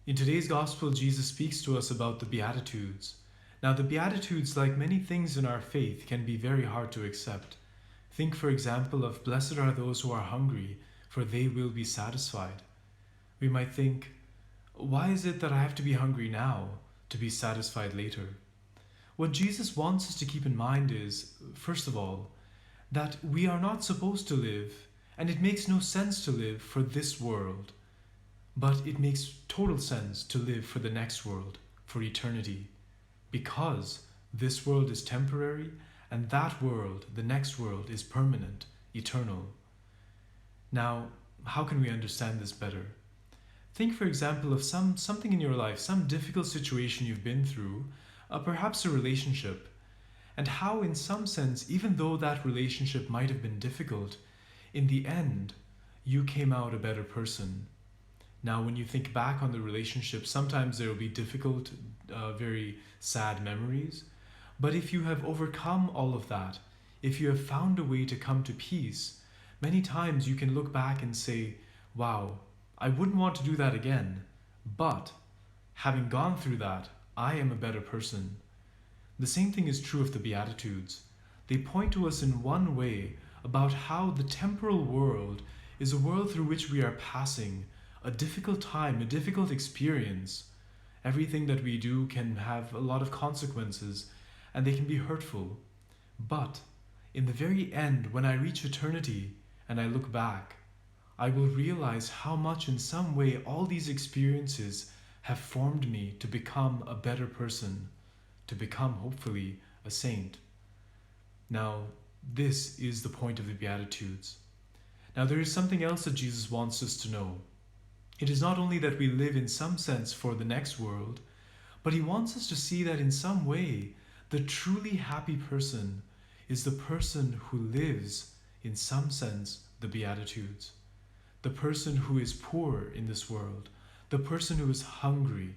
In today's Gospel, Jesus speaks to us about the Beatitudes. Now, the Beatitudes, like many things in our faith, can be very hard to accept. Think, for example, of blessed are those who are hungry, for they will be satisfied. We might think, why is it that I have to be hungry now to be satisfied later? What Jesus wants us to keep in mind is, first of all, that we are not supposed to live, and it makes no sense to live for this world, but it makes total sense to live for the next world, for eternity, because this world is temporary, and that world, the next world, is permanent, eternal. Now, how can we understand this better? Think, for example, of something in your life, some difficult situation you've been through, perhaps a relationship, and how, in some sense, even though that relationship might have been difficult, in the end, you came out a better person. Now, when you think back on the relationship, sometimes there will be difficult, very sad memories. But if you have overcome all of that, if you have found a way to come to peace, many times you can look back and say, wow, I wouldn't want to do that again. But having gone through that, I am a better person. The same thing is true of the Beatitudes. They point to us in one way about how the temporal world is a world through which we are passing, a difficult time, a difficult experience. Everything that we do can have a lot of consequences, and they can be hurtful. But in the very end, when I reach eternity and I look back, I will realize how much in some way all these experiences have formed me to become a better person, to become hopefully a saint. Now, this is the point of the Beatitudes. Now, there is something else that Jesus wants us to know. It is not only that we live in some sense for the next world, but he wants us to see that in some way, the truly happy person is the person who lives, in some sense, the Beatitudes. The person who is poor in this world, the person who is hungry,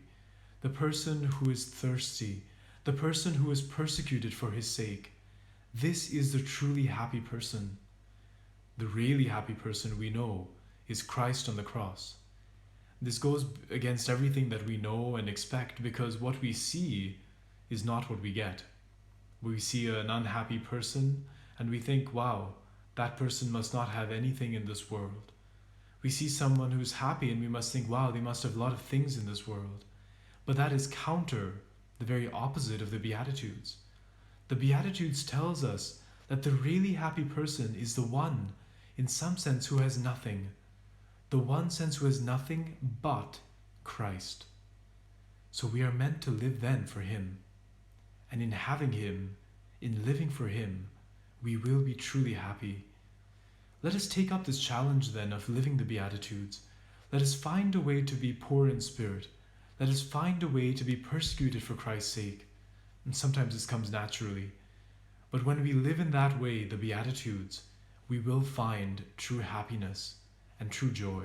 the person who is thirsty, the person who is persecuted for his sake. This is the truly happy person. The really happy person we know is Christ on the cross. This goes against everything that we know and expect, because what we see is not what we get. We see an unhappy person and we think, wow, that person must not have anything in this world. We see someone who's happy and we must think, wow, they must have a lot of things in this world. But that is counter, the very opposite of the Beatitudes. The Beatitudes tells us that the really happy person is the one, in some sense, who has nothing. The one sense who has nothing but Christ. So we are meant to live then for him. And in having him, in living for him, we will be truly happy. Let us take up this challenge then of living the Beatitudes. Let us find a way to be poor in spirit. Let us find a way to be persecuted for Christ's sake. And sometimes this comes naturally. But when we live in that way, the Beatitudes, we will find true happiness and true joy.